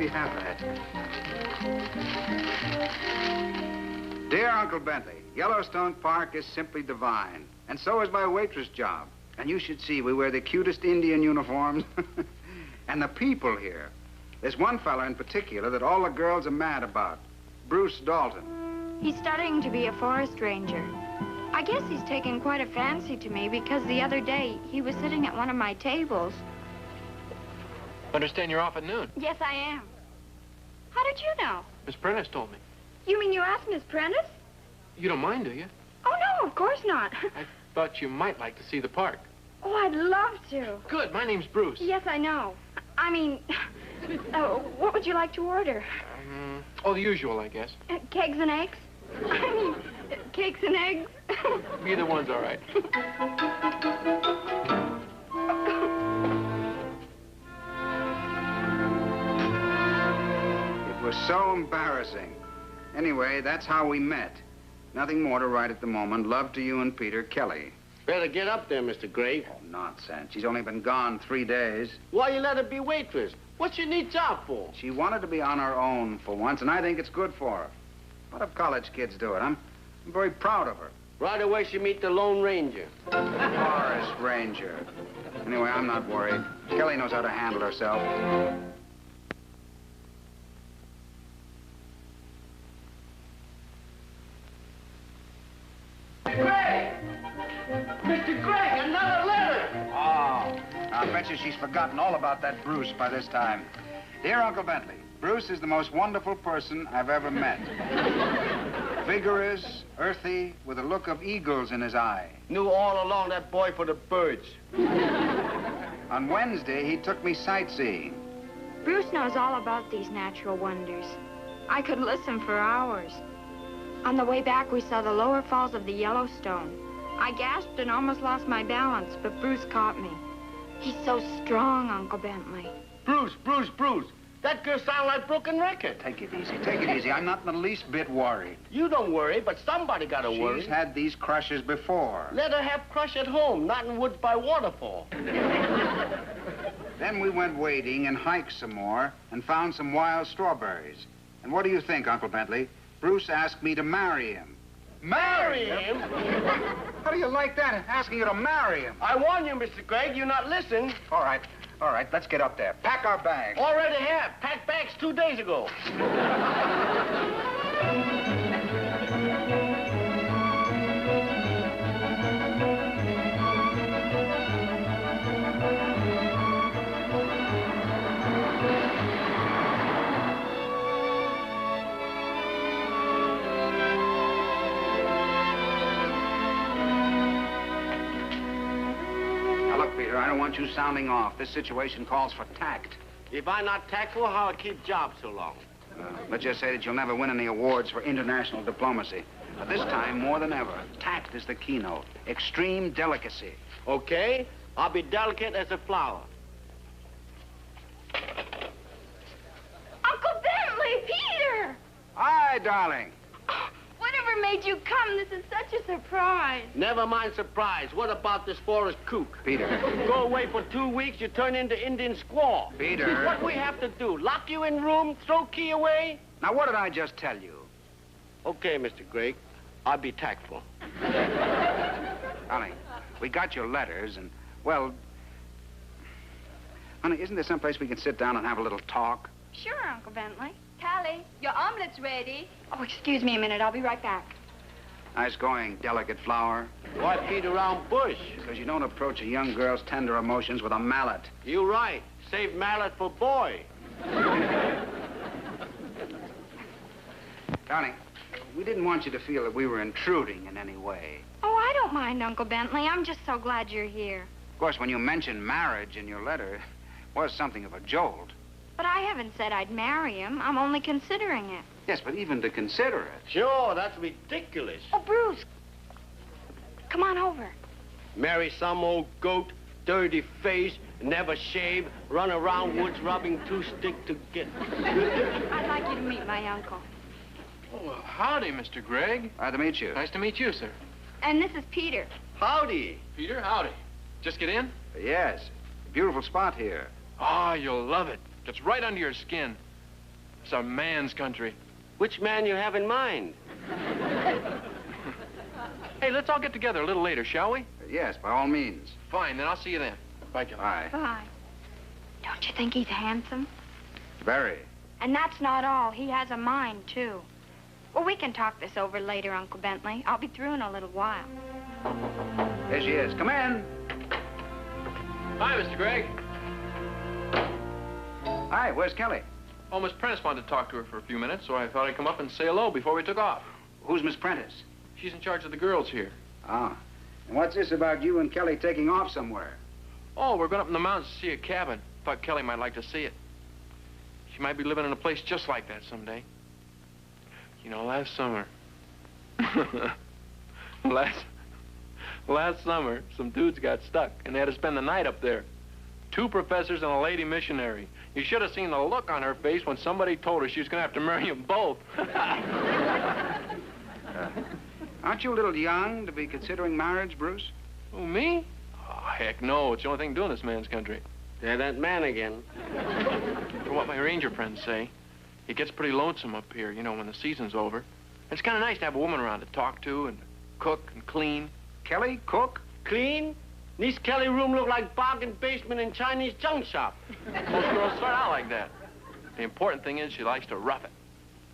we have that. Dear Uncle Bentley, Yellowstone Park is simply divine. And so is my waitress job. And you should see, we wear the cutest Indian uniforms. And the people here. There's one fella in particular that all the girls are mad about. Bruce Dalton. He's studying to be a forest ranger. I guess he's taken quite a fancy to me because the other day he was sitting at one of my tables. Understand you're off at noon. Yes, I am. How did you know? Miss Prentice told me. You mean you asked Miss Prentice? You don't mind, do you? Oh, no, of course not. I thought you might like to see the park. Oh, I'd love to. Good. My name's Bruce. Yes, I know. I mean, what would you like to order? Oh, the usual, I guess. Cakes and eggs? I mean, cakes and eggs? Either one's all right. It was so embarrassing. Anyway, that's how we met. Nothing more to write at the moment. Love to you and Peter, Kelly. Better get up there, Mr. Gregg. Oh, nonsense. She's only been gone 3 days. Why you let her be waitress? What's she need job for? She wanted to be on her own for once, and I think it's good for her. A lot of college kids do it. I'm very proud of her. Right away she meet the Lone Ranger. Forest Ranger. Anyway, I'm not worried. Kelly knows how to handle herself. Gregg! Mr. Gregg, another letter! Oh, I bet you she's forgotten all about that Bruce by this time. Dear Uncle Bentley, Bruce is the most wonderful person I've ever met. Vigorous, earthy, with a look of eagles in his eye. Knew all along that boy for the birds. On Wednesday, he took me sightseeing. Bruce knows all about these natural wonders. I could listen for hours. On the way back, we saw the lower falls of the Yellowstone. I gasped and almost lost my balance, but Bruce caught me. He's so strong, Uncle Bentley. Bruce! That girl sounds like broken record. Take it easy, take it easy. I'm not in the least bit worried. You don't worry, but somebody gotta worry. She's had these crushes before. Let her have crush at home, not in woods by waterfall. Then we went wading and hiked some more and found some wild strawberries. And what do you think, Uncle Bentley? Bruce asked me to marry him. Marry him? How do you like that, asking you to marry him? I warn you, Mr. Gregg, you not listen. All right, let's get up there. Pack our bags. Already have. Packed bags 2 days ago. Peter, I don't want you sounding off. This situation calls for tact. If I'm not tactful, how I keep jobs so long? Let's just say that you'll never win any awards for international diplomacy. But this time, more than ever, tact is the keynote. Extreme delicacy. Okay, I'll be delicate as a flower. Uncle Bentley, Peter! Hi, darling. Whatever made you come? This is such a surprise. Never mind surprise. What about this forest kook? Peter. Go away for 2 weeks, you turn into Indian squaw. Peter. What we have to do? Lock you in room, throw key away? Now, what did I just tell you? Okay, Mr. Gregg. I'll be tactful. Honey, we got your letters and, well... Honey, isn't there someplace we can sit down and have a little talk? Sure, Uncle Bentley. Callie, your omelet's ready. Oh, excuse me a minute. I'll be right back. Nice going, delicate flower. Why beat around bush? Because you don't approach a young girl's tender emotions with a mallet. You right. Save mallet for boy. Darling, we didn't want you to feel that we were intruding in any way. Oh, I don't mind, Uncle Bentley. I'm just so glad you're here. Of course, when you mentioned marriage in your letter, it was something of a jolt. But I haven't said I'd marry him. I'm only considering it. Yes, but even to consider it. Sure, that's ridiculous. Oh, Bruce. Come on over. Marry some old goat, dirty face, never shave, run around woods rubbing 2 sticks to get... I'd like you to meet my uncle. Oh, well, howdy, Mr. Gregg. Glad to meet you. Nice to meet you, sir. And this is Peter. Howdy. Peter, howdy. Just get in? Yes. Beautiful spot here. Ah, you'll love it. Gets right under your skin. It's a man's country. Which man you have in mind? Hey, let's all get together a little later, shall we? Yes, by all means. Fine, then I'll see you then. Bye, Kelly. Bye. Bye. Don't you think he's handsome? Very. And that's not all. He has a mind, too. Well, we can talk this over later, Uncle Bentley. I'll be through in a little while. There she is. Come in. Hi, Mr. Gregg. Hi, where's Kelly? Oh, Miss Prentice wanted to talk to her for a few minutes, so I thought I'd come up and say hello before we took off. Who's Miss Prentice? She's in charge of the girls here. Ah. And what's this about you and Kelly taking off somewhere? Oh, we're going up in the mountains to see a cabin. Thought Kelly might like to see it. She might be living in a place just like that someday. You know, last summer... last summer, some dudes got stuck, and they had to spend the night up there. 2 professors and a lady missionary. You should have seen the look on her face when somebody told her she was going to have to marry them both. Aren't you a little young to be considering marriage, Bruce? Who, me? Oh, heck no. It's the only thing doing this man's country. There's that man again. For what my ranger friends say, it gets pretty lonesome up here, you know, when the season's over. It's kind of nice to have a woman around to talk to and cook and clean. Kelly, cook? Clean? This Kelly room look like bargain basement in Chinese junk shop. Most girls start out like that. The important thing is she likes to rough it.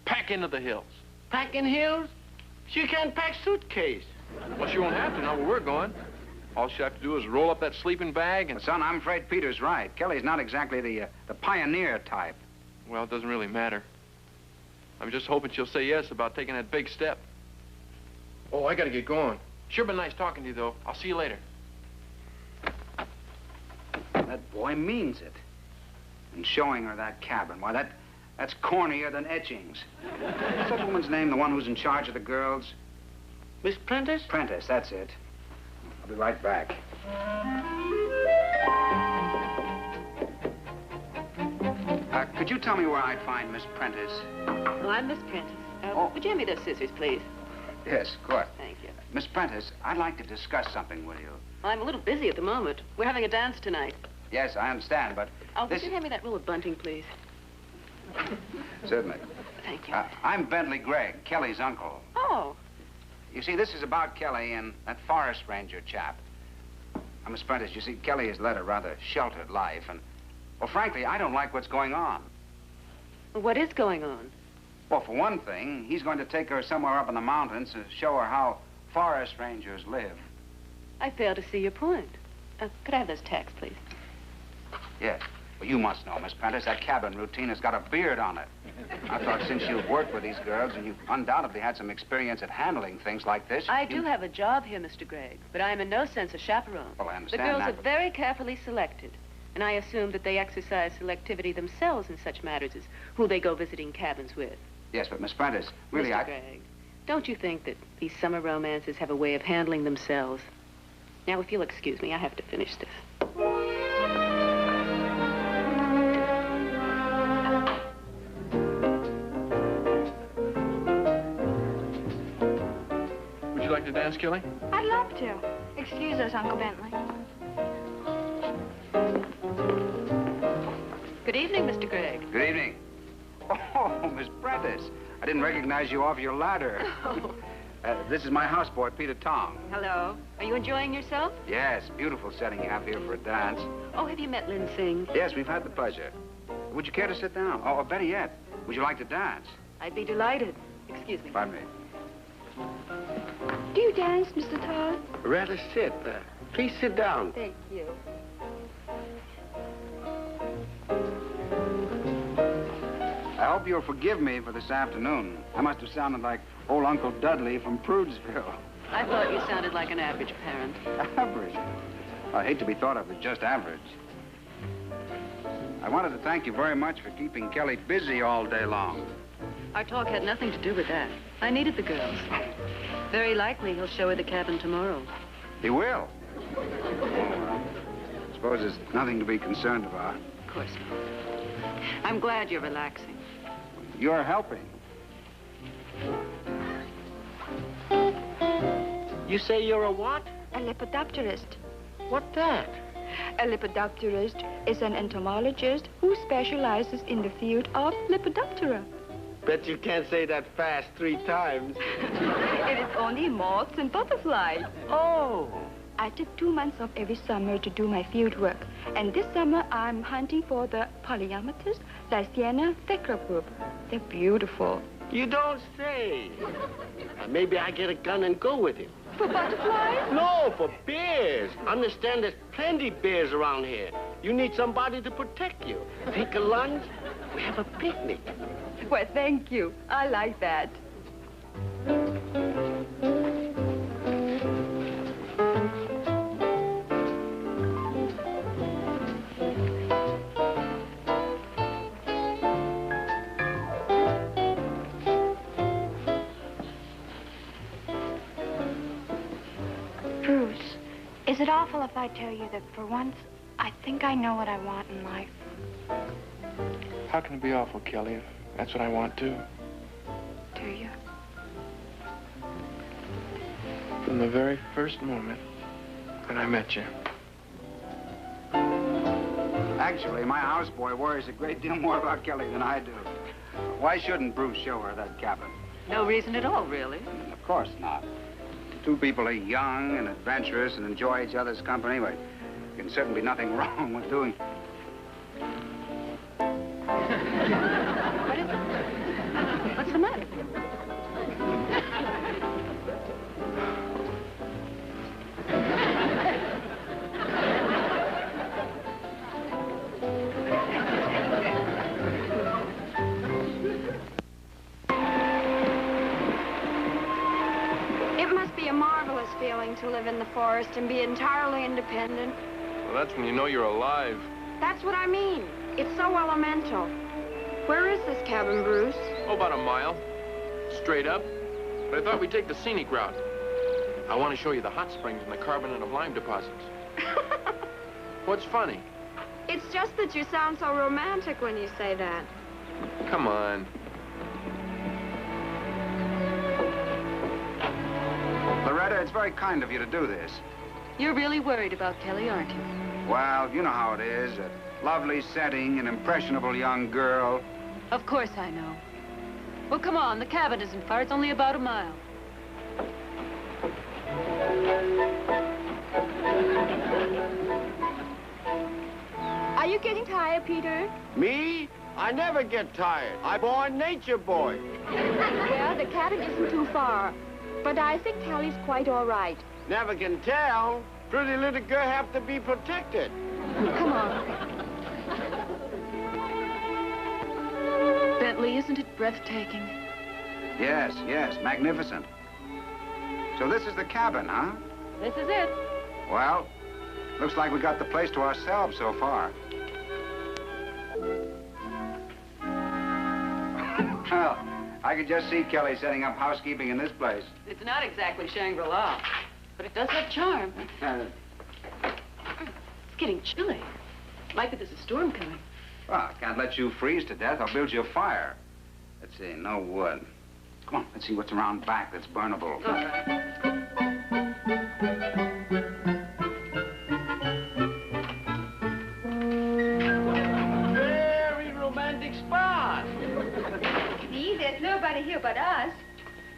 Pack into the hills. Packing heels? She can't pack suitcase. Well, she won't have to now where we're going. All she'll have to do is roll up that sleeping bag and... Son, I'm afraid Peter's right. Kelly's not exactly the pioneer type. Well, it doesn't really matter. I'm just hoping she'll say yes about taking that big step. Oh, I gotta get going. Sure been nice talking to you, though. I'll see you later. That boy means it. And showing her that cabin, why, that's cornier than etchings. What's that woman's name, the one who's in charge of the girls? Miss Prentice? Prentice, that's it. I'll be right back. Could you tell me where I'd find Miss Prentice? Well, I'm Miss Prentice. Oh. Would you hand me those scissors, please? Yes, of course. Thank you. Miss Prentice, I'd like to discuss something with you. Well, I'm a little busy at the moment. We're having a dance tonight. Yes, I understand, but Oh, this... would you hand me that roll of bunting, please? Certainly. Thank you. I'm Bentley Gregg, Kelly's uncle. Oh, You see, this is about Kelly and that forest ranger chap. Now, Miss Prentice, you see, Kelly has led a rather sheltered life, and, well, frankly, I don't like what's going on. well, what is going on? Well, for one thing, he's going to take her somewhere up in the mountains to show her how forest rangers live. I fail to see your point. Could I have those tacks, please? Yes. Well, you must know, Miss Prentice, that cabin routine has got a beard on it. I thought since you've worked with these girls and you've undoubtedly had some experience at handling things like this... I do have a job here, Mr. Gregg, but I am in no sense a chaperone. Well, I The understand girls that, are but- very carefully selected, and I assume that they exercise selectivity themselves in such matters as who they go visiting cabins with. Yes, but Miss Prentice, really, Mr. Gregg, don't you think that these summer romances have a way of handling themselves? Now, if you'll excuse me, I have to finish this. Would you like to dance, Kelly? I'd love to. Excuse us, Uncle Bentley. Good evening, Mr. Gregg. Good evening. Oh, Miss Prentice, I didn't recognize you off your ladder. Oh. This is my houseboy, Peter Tong. Hello. Are you enjoying yourself? Yes, beautiful setting you have here for a dance. Oh, have you met Lin Sing? Yes, we've had the pleasure. Would you care to sit down? Oh, or better yet, would you like to dance? I'd be delighted. Excuse me. Pardon me. Do you dance, Mr. Todd? Rather sit. Please sit down. Thank you. I hope you'll forgive me for this afternoon. I must have sounded like old Uncle Dudley from Prudesville. I thought you sounded like an average parent. Average? I hate to be thought of as just average. I wanted to thank you very much for keeping Kelly busy all day long. Our talk had nothing to do with that. I needed the girls. Very likely he'll show her the cabin tomorrow. He will. Oh, well, I suppose there's nothing to be concerned about. Of course not. I'm glad you're relaxing. You're helping. You say you're a what? A lepidopterist. What that? A lepidopterist is an entomologist who specializes in the field of Lepidoptera. Bet you can't say that fast 3 times. It is only moths and butterflies. Oh. I took 2 months off every summer to do my field work. And this summer, I'm hunting for the Polyamatus Lyciana thecla. They're beautiful. You don't say. Maybe I get a gun and go with him. For butterflies? No, for bears. Understand there's plenty bears around here. You need somebody to protect you. Take a lunch, we have a picnic. Well, thank you. I like that. Bruce, is it awful if I tell you that for once, I think I know what I want in life? How can it be awful, Kelly, if that's what I want too? Do you? From the very first moment that I met you. Actually, my houseboy worries a great deal more about Kelly than I do. Why shouldn't Bruce show her that cabin? No reason at all, really. Of course not. 2 people are young and adventurous and enjoy each other's company, but there can certainly be nothing wrong with doing. What is it? What's the matter? It must be a marvelous feeling to live in the forest and be entirely independent. Well, that's when you know you're alive. That's what I mean. It's so elemental. Where is this cabin, Bruce? Oh, about a mile. Straight up. But I thought we'd take the scenic route. I want to show you the hot springs and the carbonate of lime deposits. What's funny? It's just that you sound so romantic when you say that. Come on. Loretta, it's very kind of you to do this. You're really worried about Kelly, aren't you? Well, you know how it is. A lovely setting, an impressionable young girl. Of course I know. Well, come on. The cabin isn't far. It's only about a mile. Are you getting tired, Peter? Me? I never get tired. I'm born nature boy. Well, the cabin isn't too far. But I think Kelly's quite all right. Never can tell. Pretty little girl have to be protected. Come on. Bentley, isn't it breathtaking? Yes, yes, magnificent. So this is the cabin, huh? This is it. Well, looks like we got the place to ourselves so far. Well, I could just see Kelly setting up housekeeping in this place. It's not exactly Shangri-La, but it does have charm. It's getting chilly. Like that there's a storm coming. Well, I can't let you freeze to death. I'll build you a fire. Let's see, no wood. Come on, let's see what's around back that's burnable. All right. Very romantic spot. See, there's nobody here but us.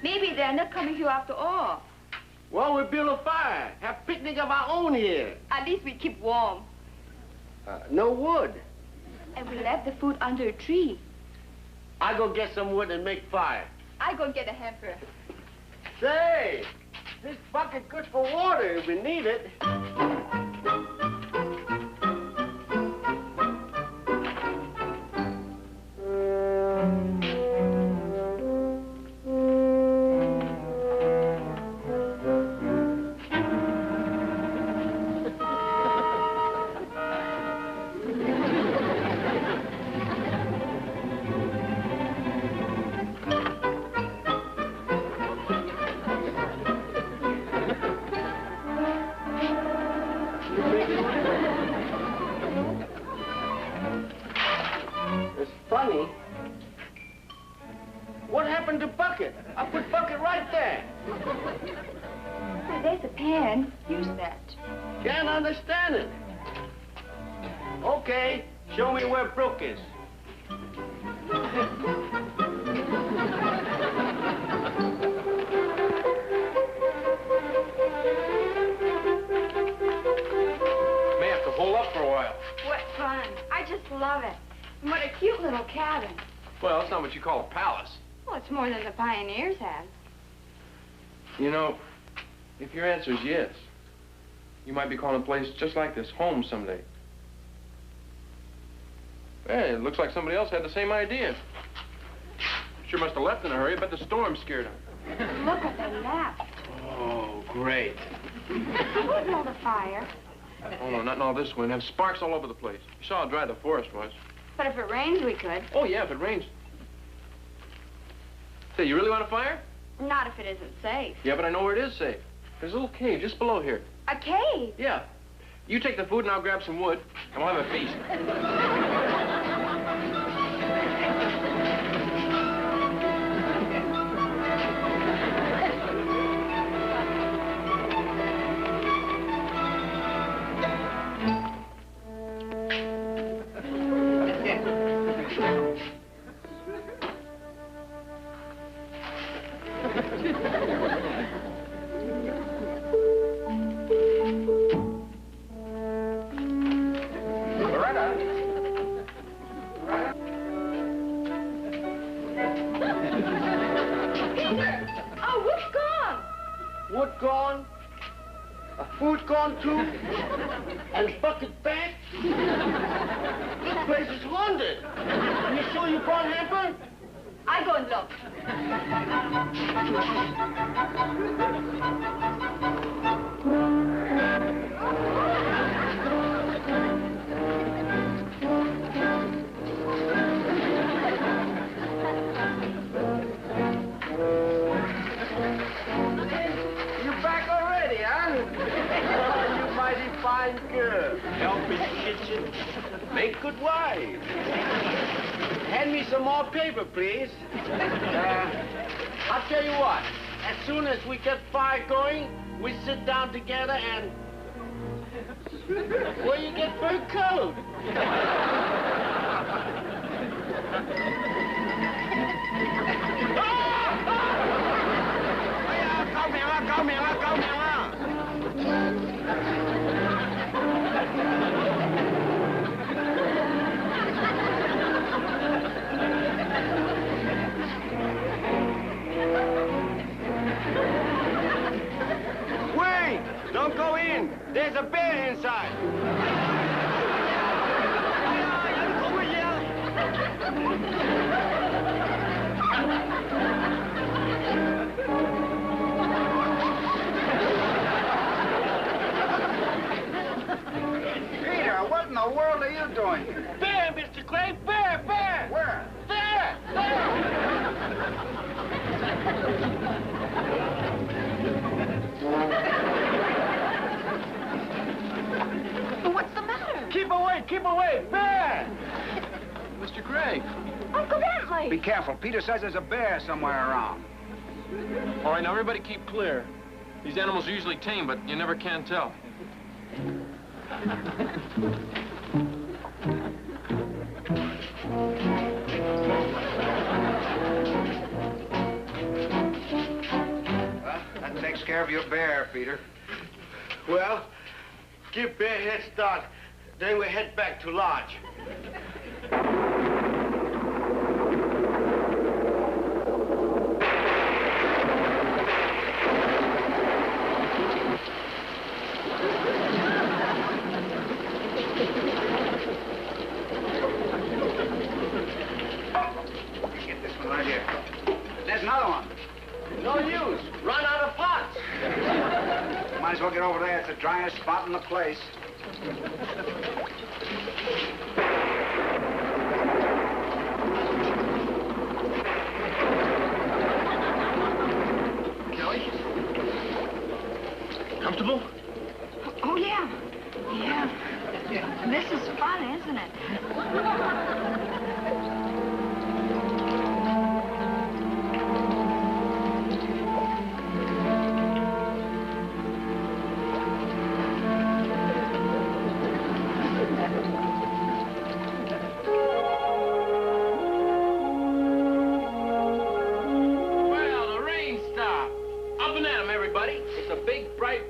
Maybe they're not coming here after all. Well, we build a fire. Have picnic of our own here. At least we keep warm. No wood. And we left the food under a tree. I go get some wood and make fire. I go get a hamper. Say, this bucket good for water if we need it. It's funny. What happened to bucket? I put bucket right there. Well, there's a pan. Use that. Can't understand it. Okay, show me where Brooke is. May have to hold up for a while. What fun. I just love it. And what a cute little cabin. Well, it's not what you call a palace. Well, it's more than the pioneers had. You know, if your answer is yes, you might be calling a place just like this home someday. Hey, it looks like somebody else had the same idea. Sure must have left in a hurry. I bet the storm scared them. Look what they left. Oh, great. We build a fire. Oh, no, not in all this wind. Have sparks all over the place. You saw how dry the forest was. But if it rains, we could. Oh, yeah, if it rains. Say, you really want a fire? Not if it isn't safe. Yeah, but I know where it is safe. There's a little cave just below here. A cave? Yeah. You take the food and I'll grab some wood, and we'll have a feast. Wood gone, a food gone too, and bucket back. This place is haunted. You sure you brought hamper? I go and look. You back already, huh? Oh, you mighty fine girl. Help in the kitchen. Make good wives. Hand me some more paper, please. I'll tell you what. As soon as we get fire going, we sit down together and... Where you get fur coat? Cao miệng á, cao miệng á. Wait! Don't go in! There's a bear inside! Peter, what in the world are you doing? Bear, Mr. Clay! Bear! Bear! Where? There! There! What's the matter? Keep away! Keep away! Bear! Mr. Gray. Uncle Bentley. Be careful. Peter says there's a bear somewhere around. All right, now everybody keep clear. These animals are usually tame, but you never can tell. Well, that takes care of your bear, Peter. Well, give Bear a head start. Then we head back to lodge. Get this one right here. There's another one. No use. Run out of pots. Might as well get over there. It's the driest spot in the place. Kelly? Comfortable? Oh, yeah. Yeah. This is fun, isn't it?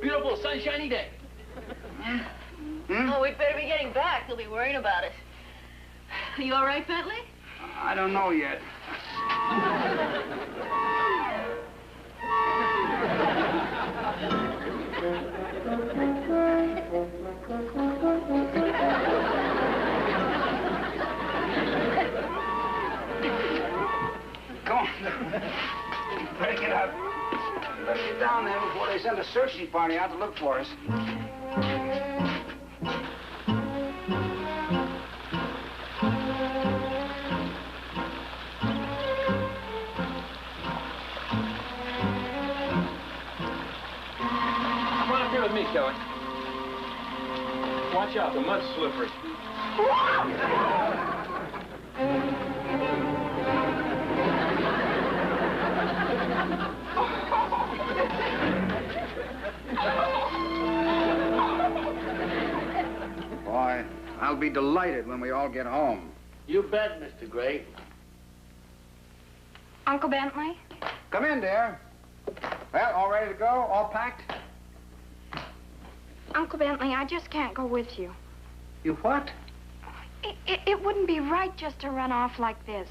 beautiful, sunshiny day. Oh, we'd better be getting back. He'll be worrying about it. Are you all right, Bentley? I don't know yet. Come on. Better get up. Better get down there before they send a searching party out to look for us. Come on up here with me, Kelly. Watch out, the mud's slippery. Boy, I'll be delighted when we all get home. You bet, Mr. Gray. Uncle Bentley? Come in, dear. Well, all ready to go? All packed? Uncle Bentley, I just can't go with you. You what? It wouldn't be right just to run off like this.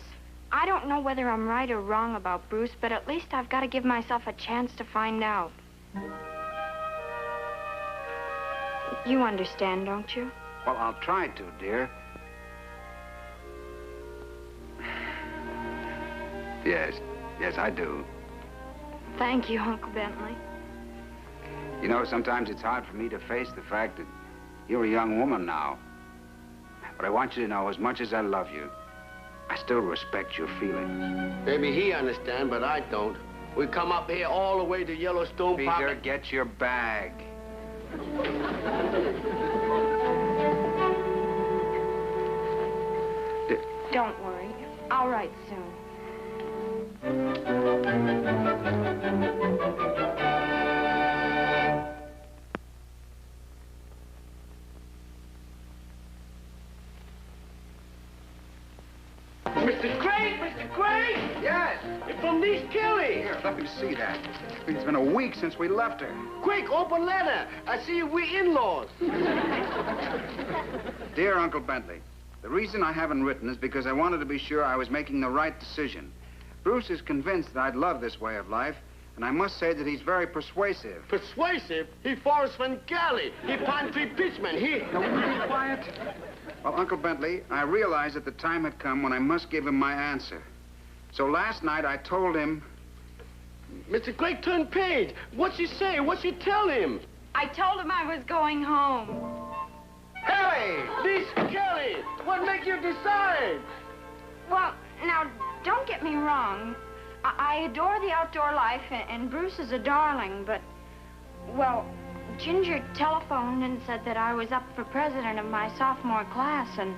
I don't know whether I'm right or wrong about Bruce, but at least I've got to give myself a chance to find out. You understand, don't you? Well, I'll try to, dear. Yes, I do. Thank you, Uncle Bentley. You know, sometimes it's hard for me to face the fact that you're a young woman now. But I want you to know, as much as I love you, I still respect your feelings. Maybe he understands, but I don't. We come up here all the way to Yellowstone Park. Peter, get your bag. Don't worry. I'll write soon. Mr. Gray! Mr. Gray! Yes. It's from Niece Kelly. Here, let me see that. It's been a week since we left her. Quick, open letter. I see we're in-laws. Dear Uncle Bentley, the reason I haven't written is because I wanted to be sure I was making the right decision. Bruce is convinced that I'd love this way of life, and I must say that he's very persuasive. Persuasive? He Forrest Van Galley. He Pine Tree Pitchman. He... Now, will you be quiet? Well, Uncle Bentley, I realized that the time had come when I must give him my answer. So last night I told him... Mr. Gray, turn page. What'd you say? What'd you tell him? I told him I was going home. Kelly! Niece Kelly! What make you decide? Well, now, don't get me wrong. I adore the outdoor life, and Bruce is a darling, but, well, Ginger telephoned and said that I was up for president of my sophomore class, and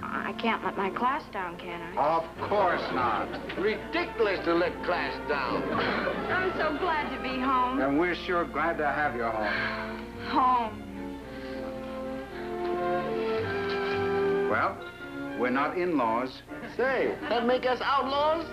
I can't let my class down, can I? Of course not. Ridiculous to let class down. I'm so glad to be home. And we're sure glad to have you home. Home. Well, we're not in-laws. Say, that make us outlaws?